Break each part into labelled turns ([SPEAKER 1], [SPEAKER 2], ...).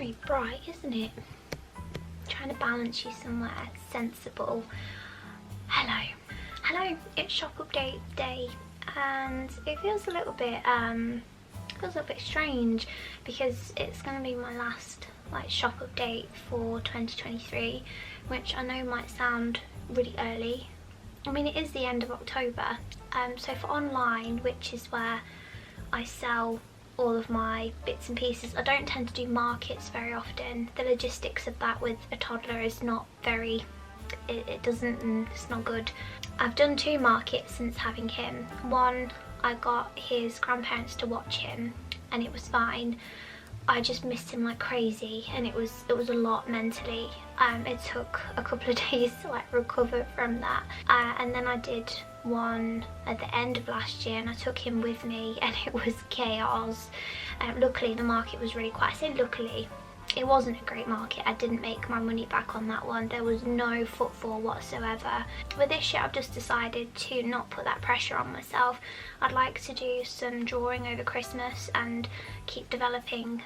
[SPEAKER 1] very bright, isn't it? Trying to balance you somewhere sensible. Hello, it's shop update day, and it feels a little bit strange because it's going to be my last like shop update for 2023, which I know might sound really early. I mean, it is the end of October, so for online, which is where I sell all of my bits and pieces, I don't tend to do markets very often. The logistics of that with a toddler is not very, it's not good. I've done 2 markets since having him. One, I got his grandparents to watch him and it was fine. I just missed him like crazy, and it was a lot mentally. It took a couple of days to like recover from that, and then I did one at the end of last year and I took him with me and it was chaos. Luckily the market was really quiet. I say luckily, it wasn't a great market. I didn't make my money back on that one. There was no footfall whatsoever. With this year I've just decided to not put that pressure on myself. I'd like to do some drawing over Christmas and keep developing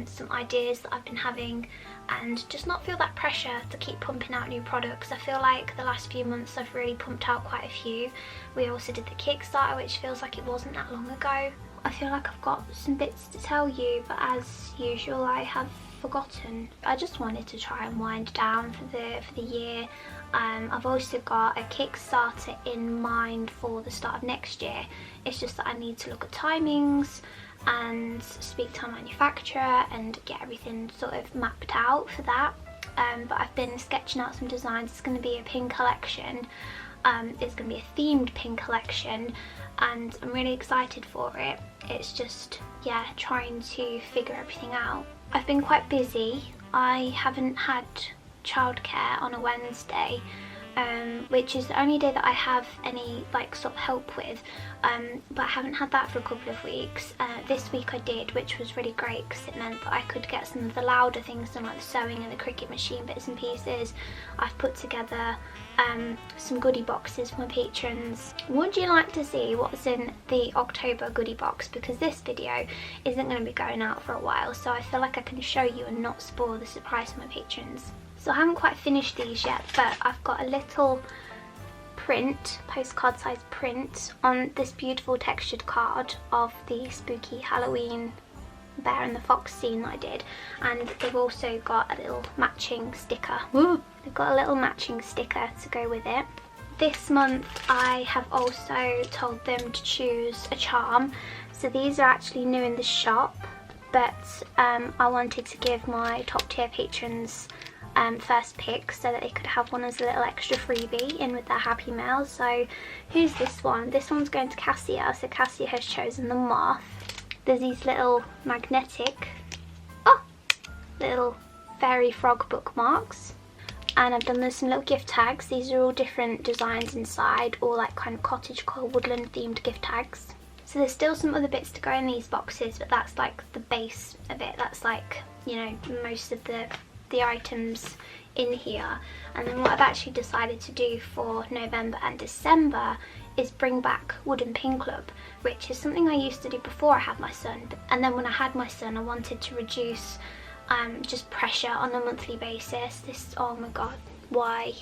[SPEAKER 1] some ideas that I've been having, and just not feel that pressure to keep pumping out new products. I feel like the last few months I've really pumped out quite a few. We also did the Kickstarter, which feels like it wasn't that long ago. I feel like I've got some bits to tell you, but as usual I have forgotten. I just wanted to try and wind down for the year. I've also got a Kickstarter in mind for the start of next year. It's just that I need to look at timings and speak to our manufacturer and get everything sort of mapped out for that. But I've been sketching out some designs. It's going to be a pin collection. It's going to be a themed pin collection, and I'm really excited for it. It's just, yeah, trying to figure everything out. I've been quite busy. I haven't had childcare on a Wednesday, which is the only day that I have any like sort of help with, but I haven't had that for a couple of weeks. This week I did, which was really great because it meant that I could get some of the louder things done, like the sewing and the Cricut machine bits and pieces. I've put together some goodie boxes for my patrons. Would you like to see what's in the October goodie box? Because this video isn't going to be going out for a while, so I feel like I can show you and not spoil the surprise for my patrons. So I haven't quite finished these yet, but I've got a little print, postcard size print, on this beautiful textured card of the spooky Halloween Bear and the Fox scene that I did, and they've also got a little matching sticker. Woo! They've got a little matching sticker to go with it. This month I have also told them to choose a charm. So these are actually new in the shop, but I wanted to give my top tier patrons first pick so that they could have one as a little extra freebie in with their Happy Mail. So who's this one? This one's going to Cassia. So Cassia has chosen the moth. There's these little magnetic, little fairy frog bookmarks, and I've done there's some little gift tags. These are all different designs inside, all like kind of cottagecore woodland themed gift tags. So there's still some other bits to go in these boxes, but that's like the base of it. That's like, you know, most of the items in here. And then what I've actually decided to do for November and December is bring back Wooden Pin Club, which is something I used to do before I had my son. And then when I had my son, I wanted to reduce just pressure on a monthly basis. Oh my god, why?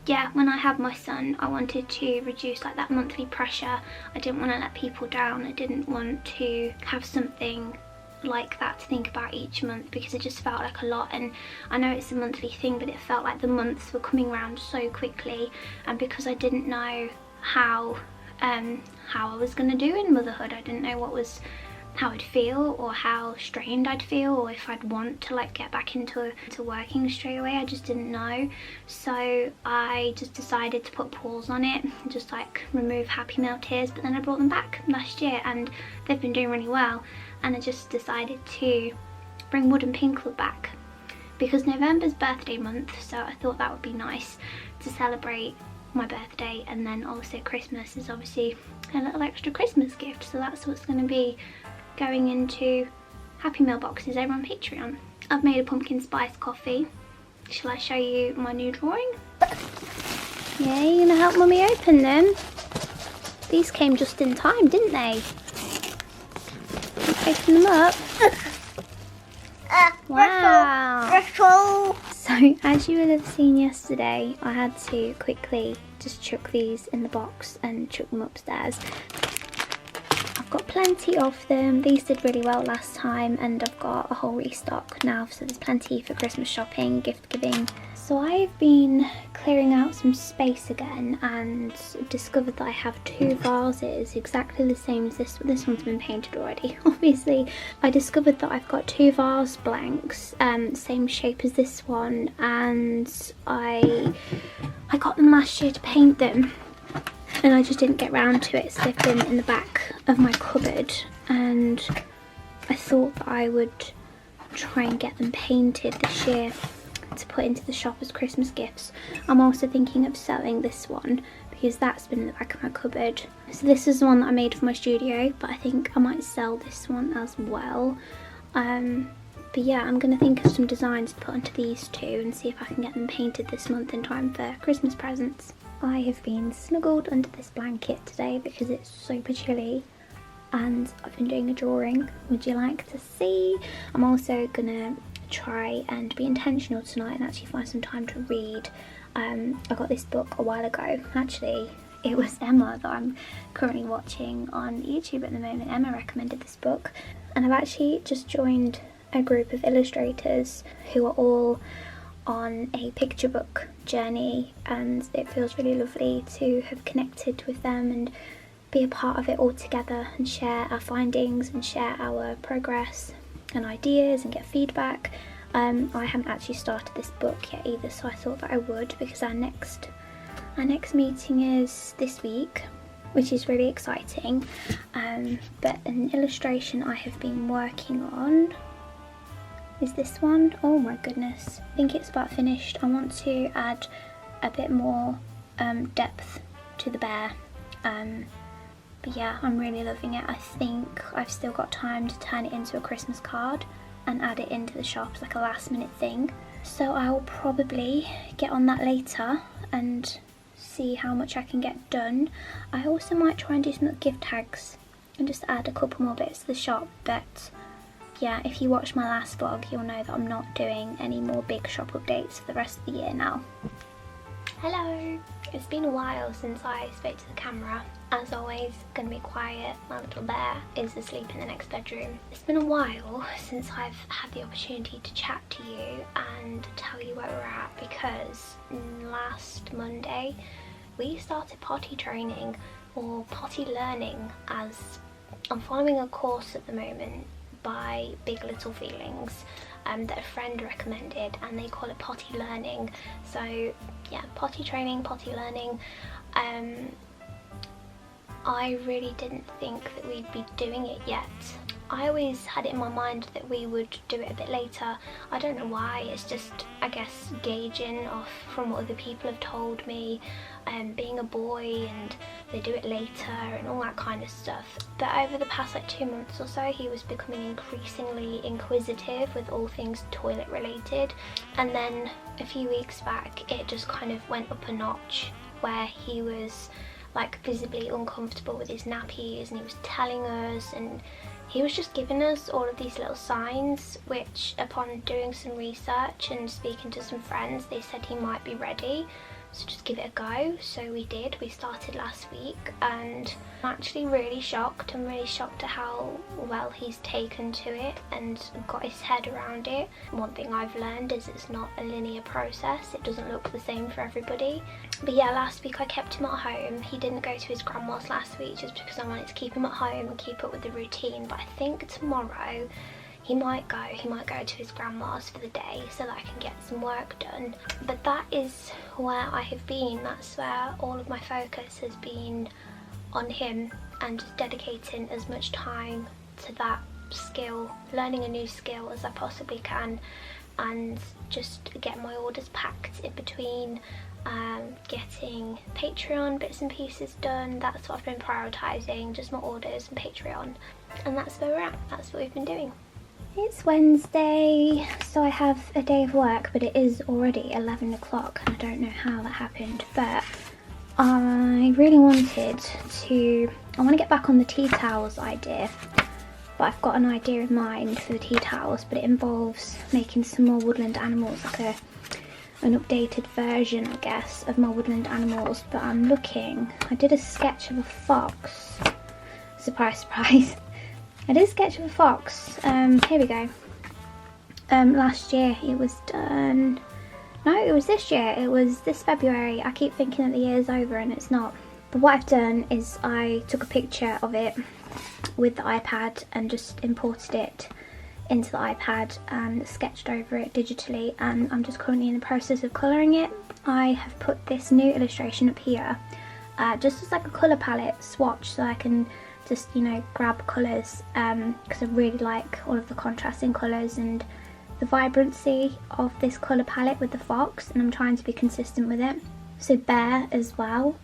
[SPEAKER 1] Yeah, when I had my son, I wanted to reduce like that monthly pressure. I didn't want to let people down. I didn't want to have something like that to think about each month, because it just felt like a lot. And I know it's a monthly thing, but it felt like the months were coming around so quickly, and because I didn't know how I was going to do in motherhood, I didn't know how I'd feel, or how strained I'd feel, or if I'd want to like get back into working straight away. I just didn't know. So I just decided to put pause on it, just like remove Happy Mail tiers. But then I brought them back last year and they've been doing really well, and I just decided to bring Wooden Pin Club back because November's birthday month, so I thought that would be nice to celebrate my birthday, and then also Christmas is obviously a little extra Christmas gift, so that's what's going to be going into Happy Mail boxes over on Patreon. I've made a pumpkin spice coffee. Shall I show you my new drawing? Yeah, you're gonna help mummy open them? These came just in time, didn't they? Open them up. Wow. So as you will have seen yesterday, I had to quickly just chuck these in the box and chuck them upstairs. I've got plenty of them. These did really well last time, and I've got a whole restock now, so there's plenty for Christmas shopping, gift giving. So I've been clearing out some space again and discovered that I have 2 vases exactly the same as this. This one's been painted already, obviously. I discovered that I've got 2 vase blanks, same shape as this one, and I got them last year to paint them, and I just didn't get round to it, so they've been in the back of my cupboard, and I thought that I would try and get them painted this year to put into the shop as Christmas gifts. I'm also thinking of selling this one because that's been in the back of my cupboard. So this is the one that I made for my studio, but I think I might sell this one as well. But yeah, I'm going to think of some designs to put onto these 2 and see if I can get them painted this month in time for Christmas presents. I have been snuggled under this blanket today because it's super chilly, and I've been doing a drawing. Would you like to see? I'm also gonna try and be intentional tonight and actually find some time to read. I got this book a while ago. Actually, it was Emma that I'm currently watching on YouTube at the moment. Emma recommended this book, and I've actually just joined a group of illustrators who are all on a picture book journey, and it feels really lovely to have connected with them and be a part of it all together and share our findings and share our progress and ideas and get feedback. I haven't actually started this book yet either, so I thought that I would, because our next meeting is this week, which is really exciting. But an illustration I have been working on is this one. Oh my goodness, I think it's about finished. I want to add a bit more depth to the bear. But yeah, I'm really loving it. I think I've still got time to turn it into a Christmas card and add it into the shops, like a last minute thing. So I'll probably get on that later and see how much I can get done. I also might try and do some gift tags and just add a couple more bits to the shop. But yeah, if you watched my last vlog, you'll know that I'm not doing any more big shop updates for the rest of the year now. Hello! It's been a while since I spoke to the camera. As always, gonna be quiet. My little bear is asleep in the next bedroom. It's been a while since I've had the opportunity to chat to you and tell you where we're at, because last Monday we started potty training, or potty learning, as I'm following a course at the moment by Big Little Feelings that a friend recommended, and they call it potty learning. So yeah, potty training, potty learning. I really didn't think that we'd be doing it yet. I always had it in my mind that we would do it a bit later. I don't know why, it's just, I guess, gauging off from what other people have told me, being a boy and they do it later and all that kind of stuff. But over the past like 2 months or so, he was becoming increasingly inquisitive with all things toilet related. And then a few weeks back, it just kind of went up a notch, where he was like visibly uncomfortable with his nappies, and he was telling us, and he was just giving us all of these little signs, which upon doing some research and speaking to some friends, they said he might be ready. So just give it a go. So we did. We started last week, and I'm actually really shocked. I'm really shocked at how well he's taken to it and got his head around it. One thing I've learned is it's not a linear process. It doesn't look the same for everybody. But yeah, last week I kept him at home. He didn't go to his grandma's last week just because I wanted to keep him at home and keep up with the routine. But I think tomorrow he might go to his grandma's for the day so that I can get some work done. But that is where I have been. That's where all of my focus has been, on him, and just dedicating as much time to that skill, learning a new skill as I possibly can, and just get my orders packed in between, getting Patreon bits and pieces done. That's what I've been prioritising, just my orders and Patreon. And that's where we're at. That's what we've been doing. It's Wednesday, so I have a day of work, but it is already 11 o'clock, and I don't know how that happened, but I really wanted to, I want to get back on the tea towels idea, but I've got an idea in mind for the tea towels, but it involves making some more woodland animals, like a an updated version, I guess, of my woodland animals, but I'm looking. I did a sketch of a fox. Surprise, surprise. I did a sketch of a fox. Here we go. Last year it was done. No, it was this year. It was this February. I keep thinking that the year's over and it's not. But what I've done is I took a picture of it with the iPad and just imported it into the iPad and sketched over it digitally, and I'm just currently in the process of colouring it. I have put this new illustration up here just as like a colour palette swatch, so I can just, you know, grab colours because I really like all of the contrasting colours and the vibrancy of this colour palette with the fox, and I'm trying to be consistent with it. So bear as well.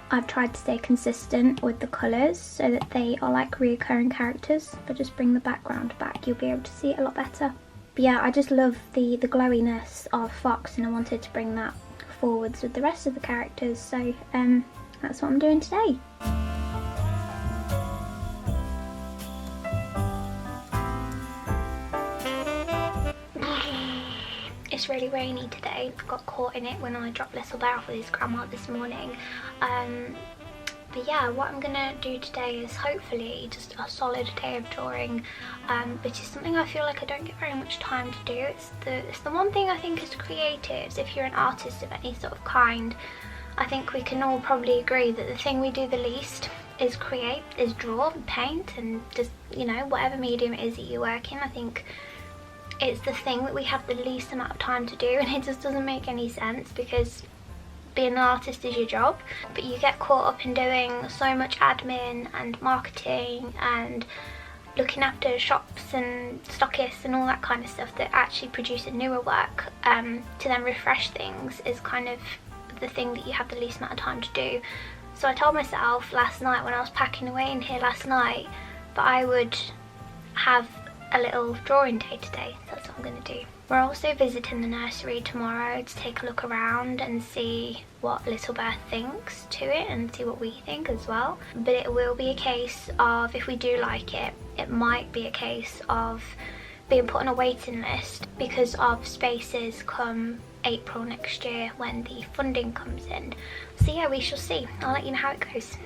[SPEAKER 1] I've tried to stay consistent with the colours so that they are like reoccurring characters. If I just bring the background back, you'll be able to see it a lot better. But yeah, I just love the glowiness of Fox, and I wanted to bring that forwards with the rest of the characters. So that's what I'm doing today. It's really rainy today. I got caught in it when I dropped Little Bear off with his grandma this morning. But yeah, what I'm gonna do today is hopefully just a solid day of drawing, which is something I feel like I don't get very much time to do. It's the one thing I think as creatives, if you're an artist of any sort of kind, I think we can all probably agree that the thing we do the least is create, is draw, paint, and just, you know, whatever medium it is that you work in. I think it's the thing that we have the least amount of time to do, and it just doesn't make any sense because being an artist is your job, but you get caught up in doing so much admin and marketing and looking after shops and stockists and all that kind of stuff that actually producing newer work to then refresh things is kind of the thing that you have the least amount of time to do. So I told myself last night when I was packing away in here last night that I would have a little drawing day today. So that's what I'm going to do. We're also visiting the nursery tomorrow to take a look around and see what Little Bear thinks to it and see what we think as well. But it will be a case of, if we do like it, it might be a case of being put on a waiting list because of spaces come April next year when the funding comes in. So yeah, we shall see. I'll let you know how it goes.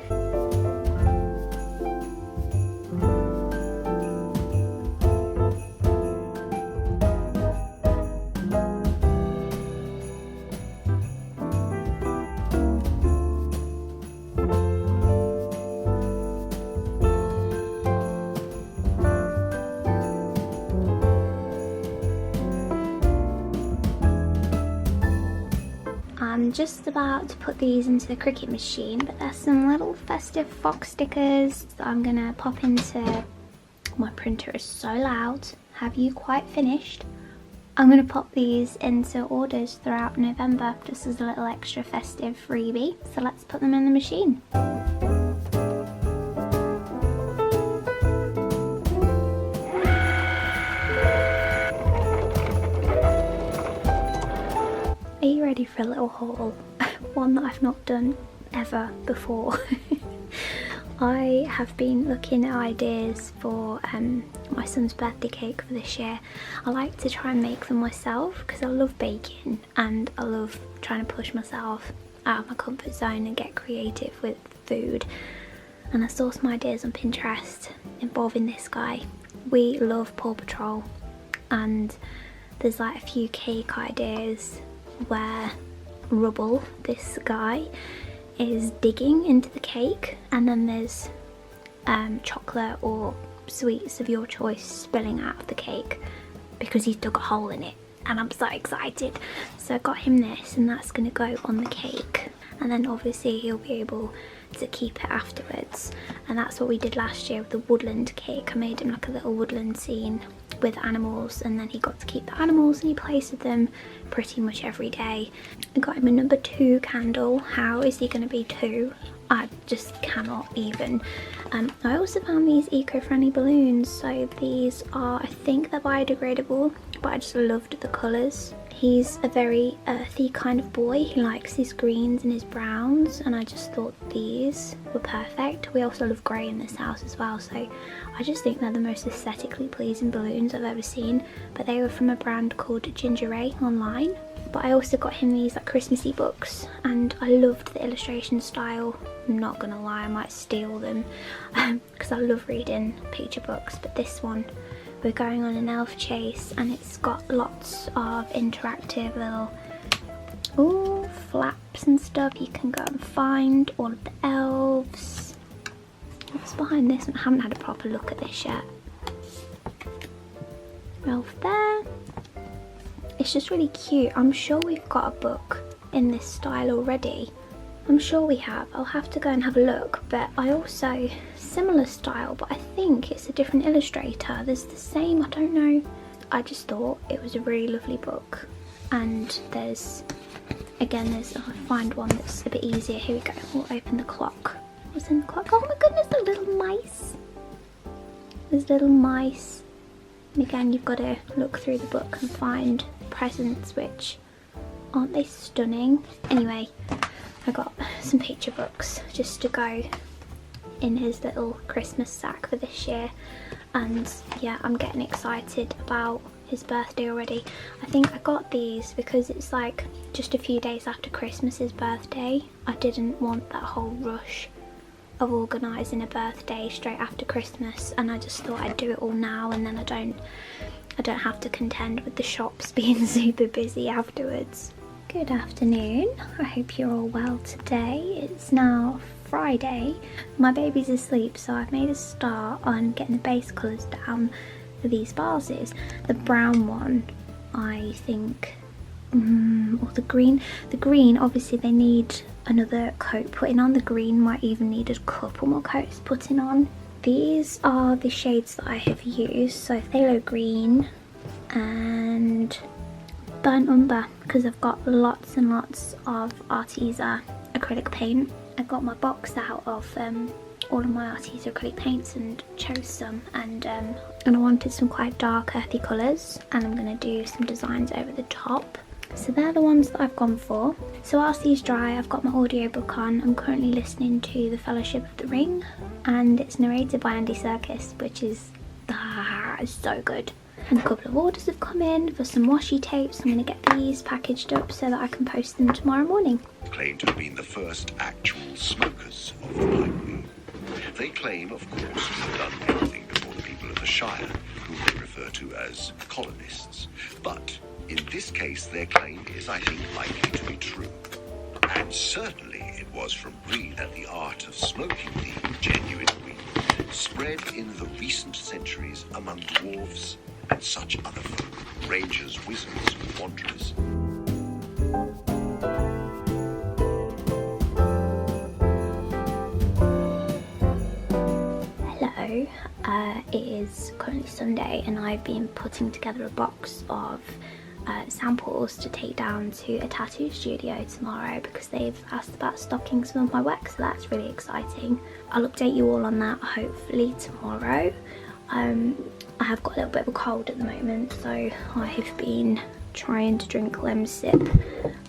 [SPEAKER 1] I'm just about to put these into the Cricut machine, but there's some little festive fox stickers that I'm gonna pop into. My printer is so loud. Have you quite finished? I'm gonna pop these into orders throughout November just as a little extra festive freebie. So let's put them in the machine. Are you ready for a little haul? One that I've not done ever before. I have been looking at ideas for my son's birthday cake for this year. I like to try and make them myself because I love baking and I love trying to push myself out of my comfort zone and get creative with food. And I saw some ideas on Pinterest involving this guy. We love Paw Patrol, and there's like a few cake ideas where Rubble, this guy, is digging into the cake, and then there's chocolate or sweets of your choice spilling out of the cake because he's dug a hole in it, and I'm so excited. So I got him this, and that's going to go on the cake, and then obviously he'll be able to keep it afterwards. And that's what we did last year with the woodland cake. I made him like a little woodland scene with animals, and then he got to keep the animals and he plays with them pretty much every day. I got him a number 2 candle. How is he going to be 2? I just cannot even. I also found these eco-friendly balloons. So these are, I think they're biodegradable, but I just loved the colours. He's a very earthy kind of boy. He likes his greens and his browns, and I just thought these were perfect. We also love grey in this house as well, so I just think they're the most aesthetically pleasing balloons I've ever seen. But they were from a brand called Ginger Ale online. But I also got him these like Christmassy books, and I loved the illustration style. I'm not gonna lie, I might steal them because I love reading picture books. But this one, we're going on an elf chase, and it's got lots of interactive little flaps and stuff. You can go and find all of the elves. What's behind this one? I haven't had a proper look at this yet. Elf there. It's just really cute. I'm sure we've got a book in this style already. I'm sure we have. I'll have to go and have a look. But I also, similar style, but I think it's a different illustrator. There's the same, I don't know. I just thought it was a really lovely book. And there's, again, I'll find one that's a bit easier. Here we go. We'll open the clock. What's in the clock? Oh my goodness, the little mice. There's little mice. And again, you've got to look through the book and find presents, which, aren't they stunning? Anyway, I got some picture books just to go in his little Christmas sack for this year, and yeah, I'm getting excited about his birthday already. I think I got these because it's like just a few days after Christmas's birthday. I didn't want that whole rush of organising a birthday straight after Christmas, and I just thought I'd do it all now, and then I don't have to contend with the shops being super busy afterwards. Good afternoon, I hope you're all well today. It's now Friday. My baby's asleep, so I've made a start on getting the base colours down for these vases. The brown one, I think, or the green, obviously they need another coat putting on. The green might even need a couple more coats putting on. These are the shades that I have used, so phthalo green and burnt umber, because I've got lots and lots of Arteza acrylic paint. I got my box out of all of my Arteza acrylic paints and chose some, and I wanted some quite dark earthy colours, and I'm going to do some designs over the top. So they're the ones that I've gone for. So whilst these dry, I've got my audiobook on. I'm currently listening to The Fellowship of the Ring, and it's narrated by Andy Serkis, which is so good. And a couple of orders have come in for some washi tapes. I'm going to get these packaged up so that I can post them tomorrow morning.
[SPEAKER 2] Claim to have been the first actual smokers of the library. They claim, of course, to have done everything before the people of the Shire, whom they refer to as colonists. But in this case, their claim is, I think, likely to be true. And certainly it was from Bree that the art of smoking the genuine weed spread in the recent centuries among dwarves and such other folk, rangers, wizards, and wanderers.
[SPEAKER 1] Hello, it is currently Sunday, and I've been putting together a box of samples to take down to a tattoo studio tomorrow, because they've asked about stocking some of my work, so that's really exciting. I'll update you all on that hopefully tomorrow. I have got a little bit of a cold at the moment, so I have been trying to drink Lemsip,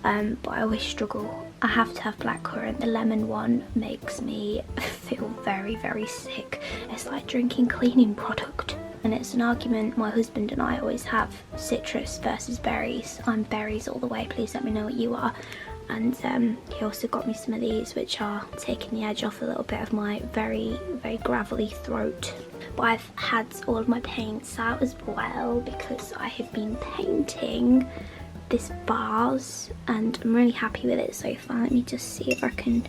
[SPEAKER 1] but I always struggle. I have to have blackcurrant. The lemon one makes me feel very, very sick. It's like drinking cleaning product. And it's an argument my husband and I always have, citrus versus berries. I'm berries all the way, please let me know what you are. And he also got me some of these, which are taking the edge off a little bit of my very, very gravelly throat. But I've had all of my paints out as well, because I have been painting this vase and I'm really happy with it so far. Let me just see if I can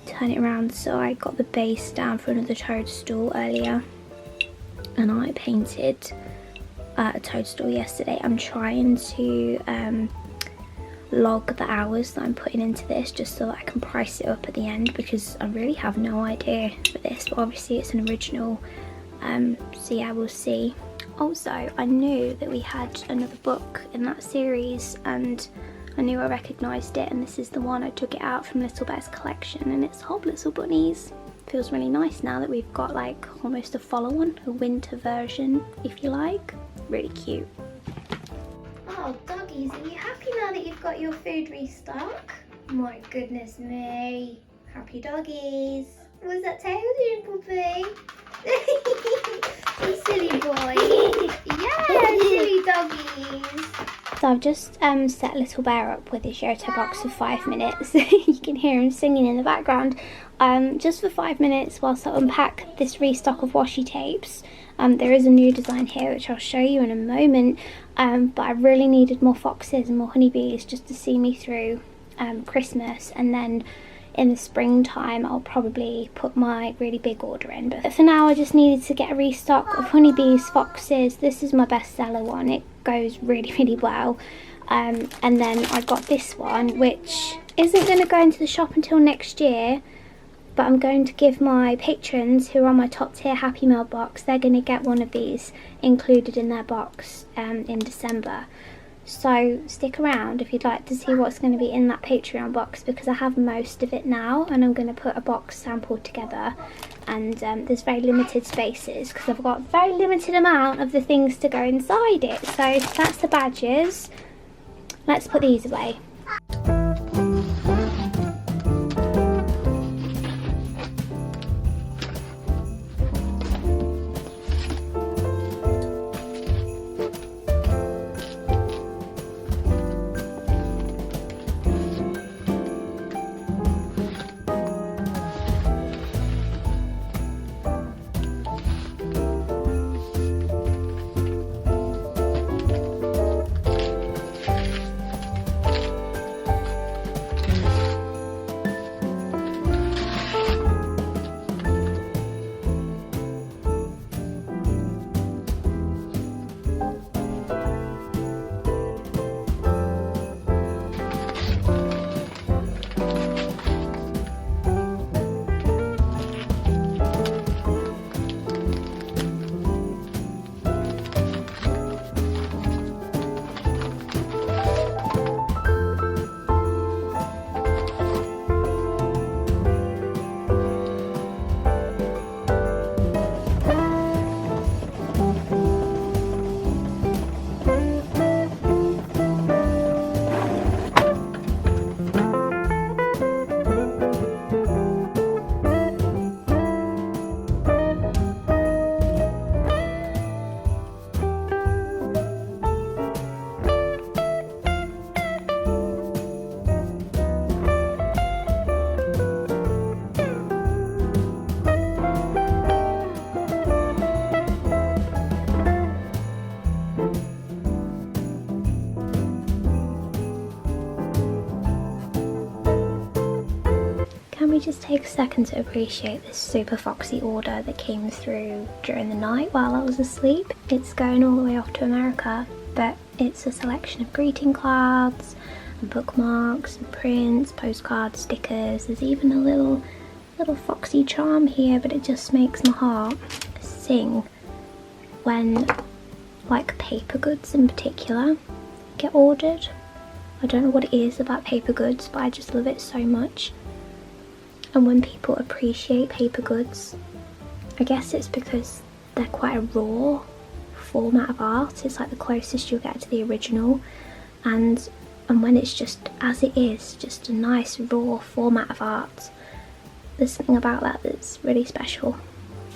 [SPEAKER 1] turn it around. So I got the base down for another toadstool earlier, and I painted a toadstool yesterday. I'm trying to log the hours that I'm putting into this, just so that I can price it up at the end, because I really have no idea for this, but obviously it's an original, so yeah, we'll see. Also, I knew that we had another book in that series, and I knew I recognised it, and this is the one I took it out from Little Bear's collection, and it's Hob Little Bunnies. Feels really nice now that we've got like almost a follow-on, a winter version if you like. Really cute. Oh doggies, are you happy now that you've got your food restock? My goodness me. Happy doggies. Was that tail doing, puppy? You silly boy. Yeah, silly doggies. So I've just set Little Bear up with his Yoto box for 5 minutes. You can hear him singing in the background. Just for 5 minutes whilst I unpack this restock of washi tapes. There is a new design here which I'll show you in a moment, but I really needed more foxes and more honeybees just to see me through Christmas, and then in the springtime I'll probably put my really big order in. But for now I just needed to get a restock of honeybees, foxes. This is my bestseller one, it goes really well. And then I got this one which isn't going to go into the shop until next year, but I'm going to give my patrons who are on my top tier Happy Mail box, they're going to get one of these included in their box in December. So stick around if you'd like to see what's going to be in that Patreon box, because I have most of it now and I'm going to put a box sample together, and there's very limited spaces because I've got a very limited amount of the things to go inside it. So that's the badges. Let's put these away. Just take a second to appreciate this super foxy order that came through during the night while I was asleep. It's going all the way off to America, but it's a selection of greeting cards and bookmarks and prints, postcards, stickers. There's even a little foxy charm here, but it just makes my heart sing when like paper goods in particular get ordered. I don't know what it is about paper goods, but I just love it so much. And when people appreciate paper goods, I guess it's because they're quite a raw format of art. It's like the closest you'll get to the original, and when it's just as it is, just a nice raw format of art, there's something about that that's really special.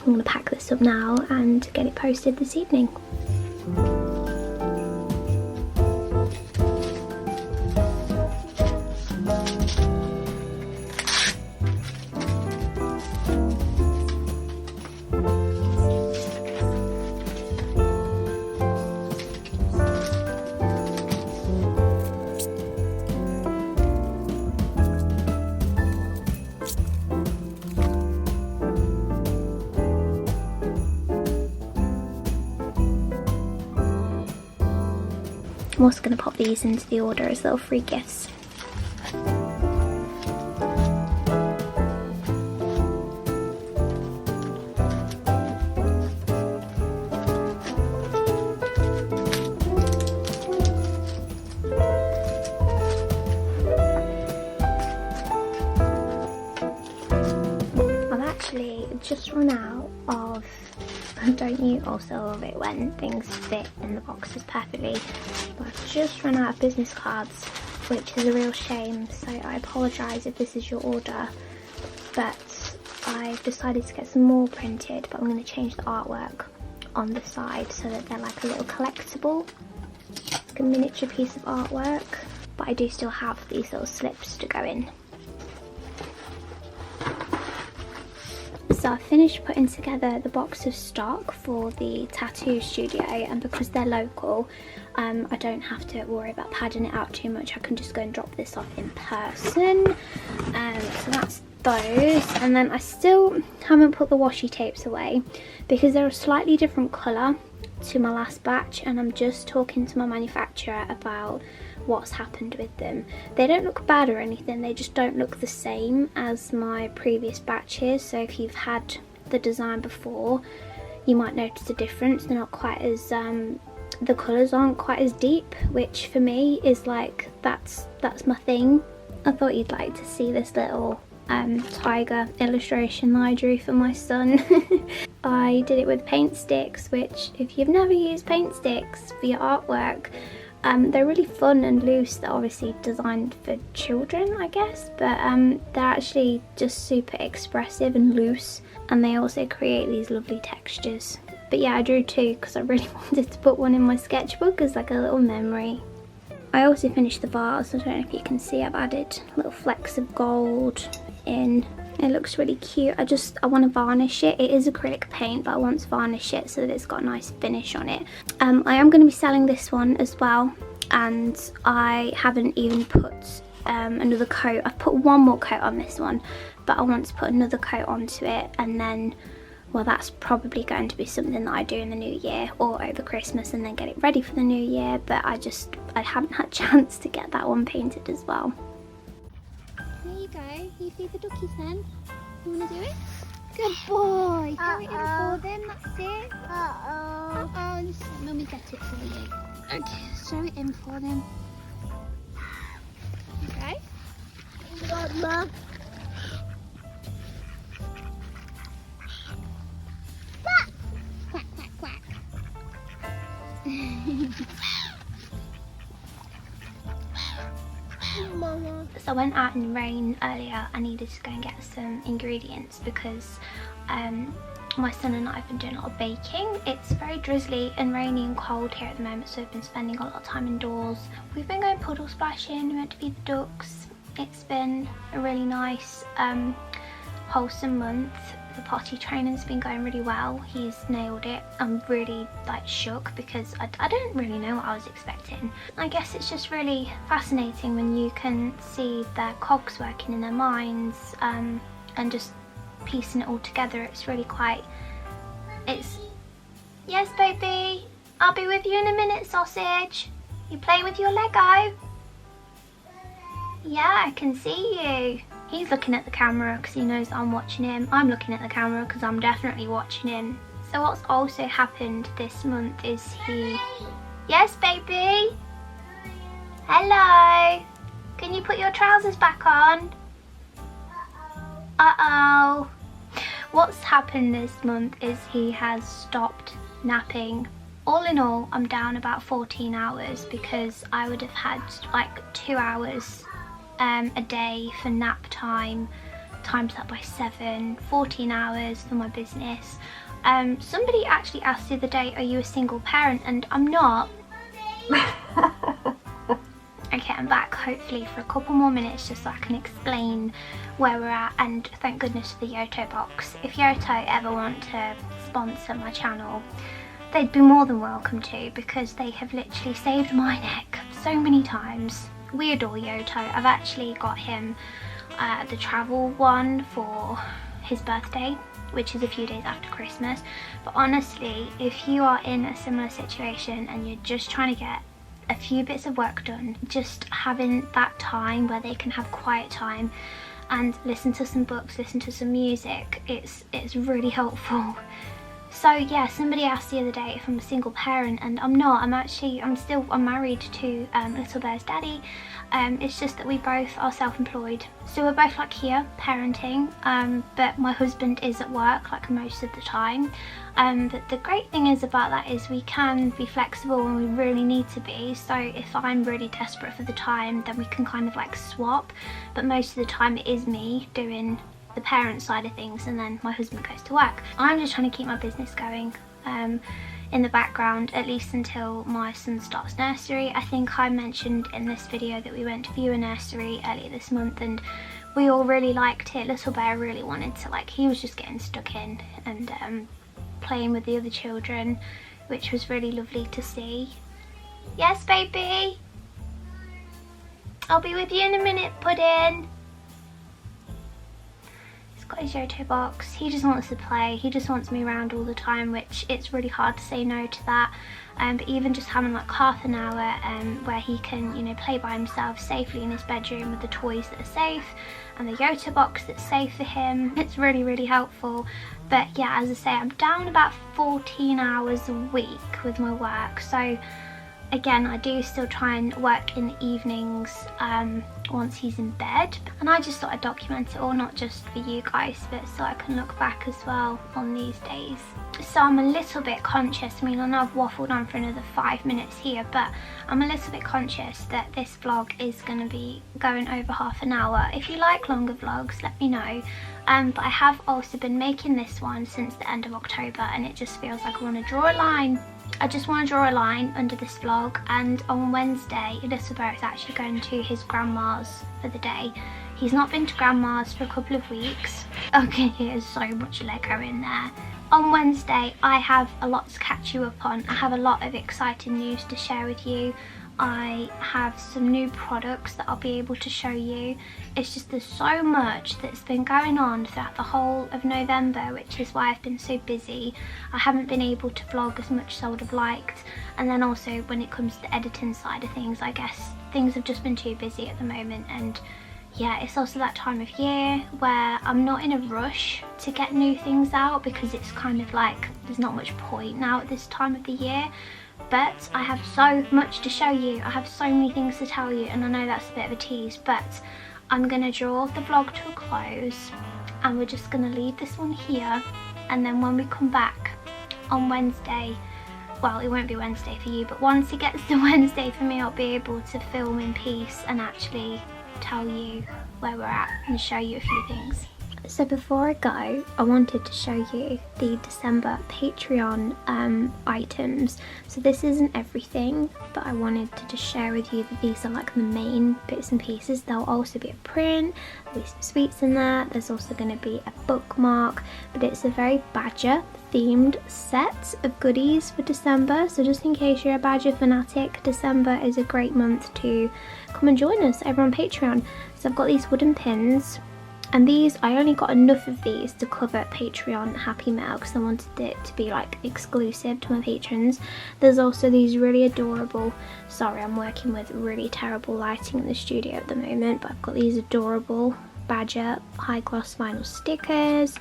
[SPEAKER 1] I'm going to pack this up now and get it posted this evening. I'm also going to pop these into the order as little free gifts. Don't you also love it when things fit in the boxes perfectly? But I've just run out of business cards, which is a real shame, so I apologise if this is your order, but I've decided to get some more printed, but I'm going to change the artwork on the side so that they're like a little collectible, like a miniature piece of artwork, but I do still have these little slips to go in. So I finished putting together the box of stock for the tattoo studio, and because they're local, I don't have to worry about padding it out too much. I can just go and drop this off in person. So that's those, and then I still haven't put the washi tapes away because they're a slightly different colour to my last batch, and I'm just talking to my manufacturer about what's happened with them. They don't look bad or anything, they just don't look the same as my previous batches. So if you've had the design before, you might notice a difference. They're not quite as the colours aren't quite as deep, which for me is like that's my thing. I thought you'd like to see this little tiger illustration that I drew for my son. I did it with paint sticks, which if you've never used paint sticks for your artwork, they're really fun and loose. They're obviously designed for children, I guess, but they're actually just super expressive and loose, and they also create these lovely textures. But yeah, I drew two because I really wanted to put one in my sketchbook as like a little memory. I also finished the vase. I don't know if you can see, I've added little flecks of gold in. It looks really cute. I want to varnish it. It is acrylic paint, but I want to varnish it so that it's got a nice finish on it. I am going to be selling this one as well, and I haven't even put another coat. I've put one more coat on this one, but I want to put another coat onto it, and then, well, that's probably going to be something that I do in the new year or over Christmas and then get it ready for the new year, but I haven't had a chance to get that one painted as well. There you go. You feed the duckies then. You want to do it? Good boy. Throw it in for them. That's it. Uh-oh. Just let Mummy get it for you. Okay. Throw it in for them. Okay. Mama. Quack, quack, quack. Mama. So I went out in the rain earlier. I needed to go and get some ingredients because my son and I have been doing a lot of baking. It's very drizzly and rainy and cold here at the moment, so I've been spending a lot of time indoors. We've been going puddle splashing, we went to feed the ducks. It's been a really nice wholesome month. The potty training's been going really well. He's nailed it. I'm really like shook because I don't really know what I was expecting. I guess it's just really fascinating when you can see their cogs working in their minds and just piecing it all together. It's really quite, yes baby, I'll be with you in a minute, sausage. You playing with your Lego? Yeah, I can see you. He's looking at the camera because he knows I'm watching him. I'm looking at the camera because I'm definitely watching him. So what's also happened this month is he... Yes, baby? Hello? Can you put your trousers back on? Uh-oh. What's happened this month is he has stopped napping. All in all, I'm down about 14 hours because I would have had like 2 hours a day for nap time, times that by 7, 14 hours for my business. Somebody actually asked the other day, are you a single parent? And I'm not. Okay, I'm back hopefully for a couple more minutes just so I can explain where we're at, and thank goodness for the Yoto box. If Yoto ever want to sponsor my channel, they'd be more than welcome to, because they have literally saved my neck so many times. We adore Yoto. I've actually got him the travel one for his birthday, which is a few days after Christmas. But honestly, if you are in a similar situation and you're just trying to get a few bits of work done, just having that time where they can have quiet time and listen to some books, listen to some music, it's really helpful. So yeah, somebody asked the other day if I'm a single parent, and I'm not. I'm married to Little Bear's daddy. It's just that we both are self-employed, so we're both like here parenting, but my husband is at work like most of the time. But the great thing is about that is we can be flexible when we really need to be. So if I'm really desperate for the time, then we can kind of like swap, but most of the time it is me doing the parent side of things, and then my husband goes to work. I'm just trying to keep my business going in the background, at least until my son starts nursery. I think I mentioned in this video that we went to view a nursery earlier this month, and we all really liked it. Little Bear really wanted to, like, he was just getting stuck in and playing with the other children, which was really lovely to see. Yes, baby? I'll be with you in a minute, Puddin'. Got his Yoto box. He just wants to play. He just wants me around all the time, which it's really hard to say no to that. But even just having like half an hour where he can, you know, play by himself safely in his bedroom with the toys that are safe and the Yoto box that's safe for him, it's really, really helpful. But yeah, as I say, I'm down about 14 hours a week with my work. So again, I do still try and work in the evenings once he's in bed, and I just thought I'd document it all, not just for you guys, but so I can look back as well on these days. So I'm a little bit conscious, I mean, I know I've waffled on for another 5 minutes here, but I'm a little bit conscious that this vlog is going to be going over half an hour. If you like longer vlogs, let me know. But I have also been making this one since the end of October, and it just feels like I want to draw a line. I just want to draw a line under this vlog, and on Wednesday, Little Bear is actually going to his grandma's for the day. He's not been to grandma's for a couple of weeks. Okay, there's so much Lego in there. On Wednesday, I have a lot to catch you up on. I have a lot of exciting news to share with you. I have some new products that I'll be able to show you. It's just there's so much that's been going on throughout the whole of November, which is why I've been so busy. I haven't been able to vlog as much as I would have liked, and then also when it comes to the editing side of things, I guess things have just been too busy at the moment. And yeah, it's also that time of year where I'm not in a rush to get new things out, because it's kind of like there's not much point now at this time of the year. But I have so much to show you. I have so many things to tell you, and I know that's a bit of a tease, but I'm going to draw the vlog to a close, and we're just going to leave this one here. And then when we come back on Wednesday, well, it won't be Wednesday for you, but once it gets to Wednesday for me, I'll be able to film in peace and actually tell you where we're at and show you a few things. So before I go, I wanted to show you the December Patreon items. So this isn't everything, but I wanted to just share with you that these are like the main bits and pieces. There'll also be a print, there'll be some sweets in there. There's also going to be a bookmark, but it's a very Badger themed set of goodies for December. So just in case you're a Badger fanatic, December is a great month to come and join us over on Patreon. So I've got these wooden pins. And these, I only got enough of these to cover Patreon Happy Mail because I wanted it to be like exclusive to my patrons. There's also these really adorable, sorry I'm working with really terrible lighting in the studio at the moment, but I've got these adorable Badger high gloss vinyl stickers.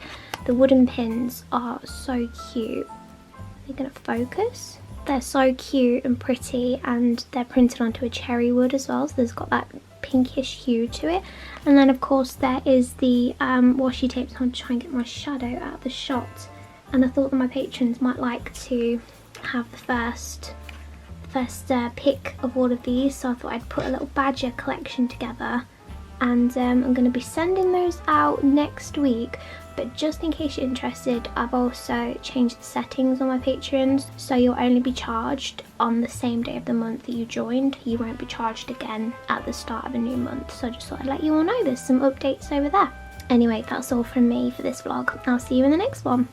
[SPEAKER 1] The wooden pins are so cute. Are they gonna focus? They're so cute and pretty, and they're printed onto a cherry wood as well, so there's got that pinkish hue to it. And then of course there is the washi tape. So I'm trying to get my shadow out of the shot, and I thought that my patrons might like to have the first pick of all of these, so I thought I'd put a little Badger collection together, and I'm going to be sending those out next week. But just in case you're interested, I've also changed the settings on my patrons, so you'll only be charged on the same day of the month that you joined. You won't be charged again at the start of a new month, so I just thought I'd let you all know there's some updates over there. Anyway, that's all from me for this vlog. I'll see you in the next one.